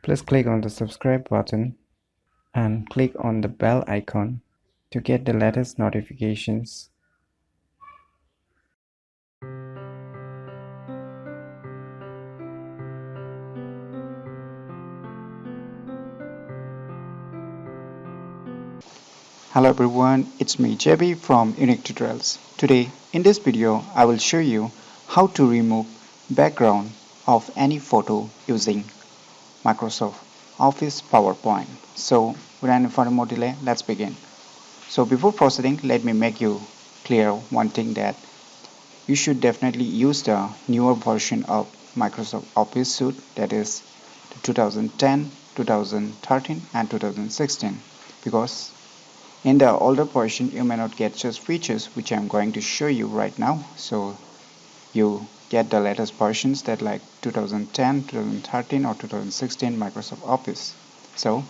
Please click on the subscribe button and click on the bell icon to get the latest notifications. Hello everyone, it's me JB from UniqueTutorials. Today in this video I will show you how to remove background of any photo using Microsoft Office PowerPoint. So without any further more delay, let's begin. So before proceeding, let me make you clear one thing, that you should definitely use the newer version of Microsoft Office suite, that is 2010, 2013 and 2016, because in the older version you may not get such features which I'm going to show you right now. So you get the latest versions, that like 2010, 2013 or 2016 Microsoft Office. So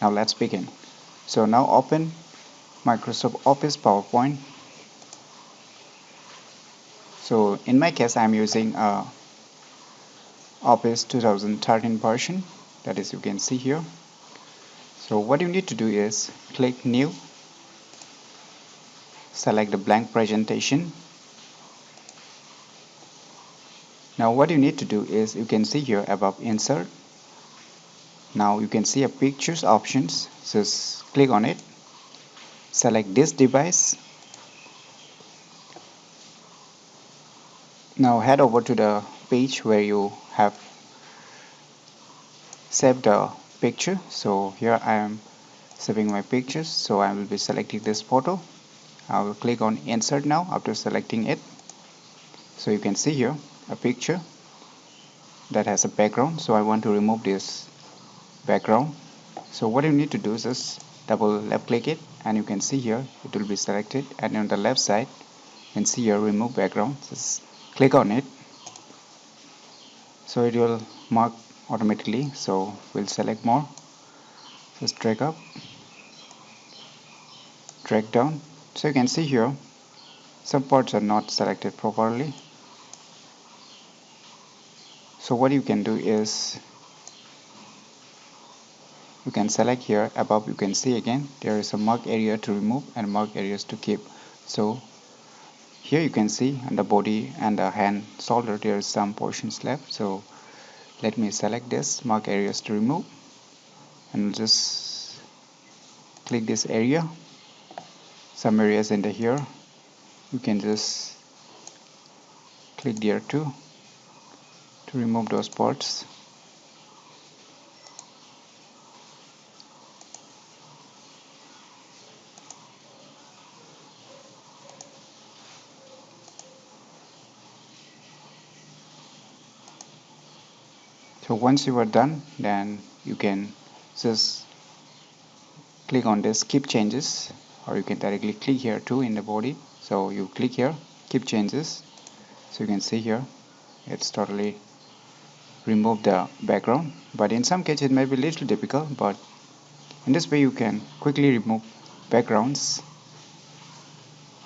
now let's begin. So now open Microsoft Office PowerPoint. So in my case I'm using Office 2013 version, that is, you can see here. So what you need to do is click new, select the blank presentation. Now what you need to do is, you can see here above insert. Now you can see a pictures options. Just click on it, select this device. Now head over to the page where you have saved the picture. So here I am saving my pictures, so I will be selecting this photo. I will click on insert now after selecting it. So you can see here a picture that has a background, so I want to remove this background. So what you need to do is just double left click it, and you can see here it will be selected, and on the left side you can see here remove background. Just click on it, so it will mark automatically. So we'll select more, just drag up, drag down. So you can see here some parts are not selected properly. So what you can do is, you can select here above. You can see again there is a mark area to remove and mark areas to keep. So here you can see on the body and the hand shoulder there is some portions left. So let me select this mark areas to remove, and just click this area. Some areas in the here you can just click there too to remove those parts. So once you are done, then you can just click on this keep changes, or you can directly click here too in the body. So you click here keep changes. So you can see here it's totally remove the background, but in some cases it may be a little difficult, but in this way you can quickly remove backgrounds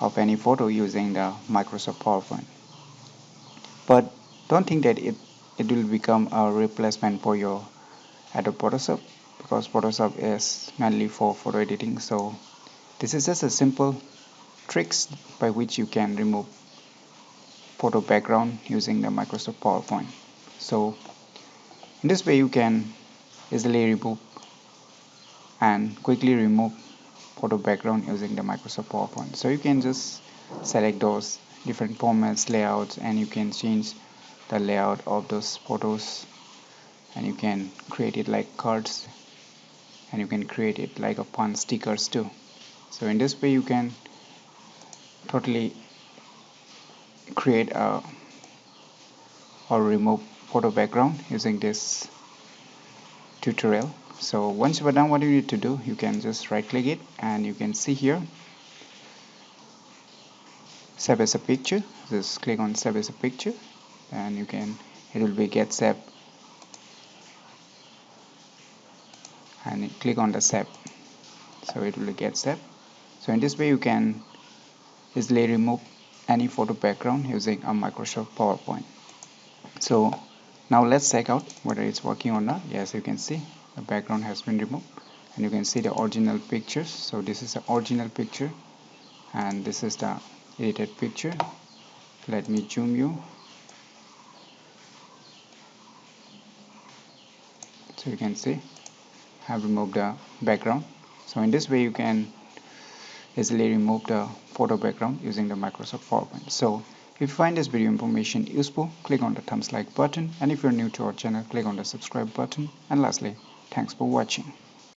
of any photo using the Microsoft PowerPoint. But don't think that it will become a replacement for your Adobe Photoshop, because Photoshop is mainly for photo editing. So this is just a simple tricks by which you can remove photo background using the Microsoft PowerPoint. So in this way you can easily remove and quickly remove photo background using the Microsoft PowerPoint. So you can just select those different formats, layouts, and you can change the layout of those photos, and you can create it like cards, and you can create it like a fun stickers too. So in this way you can totally create a or remove photo background using this tutorial. So once you are done, what you need to do, you can just right click it, and you can see here save as a picture. Just click on save as a picture, and you can, it will be get saved, and click on the save, so it will get saved. So in this way you can easily remove any photo background using a Microsoft PowerPoint. So Now let's check out whether it's working or not. Yes, you can see the background has been removed and you can see the original pictures. So this is the original picture and this is the edited picture. Let me zoom you. So you can see I have removed the background. So in this way you can easily remove the photo background using the Microsoft PowerPoint. So if you find this video information useful, click on the thumbs like button, and if you're new to our channel, click on the subscribe button, and lastly, thanks for watching.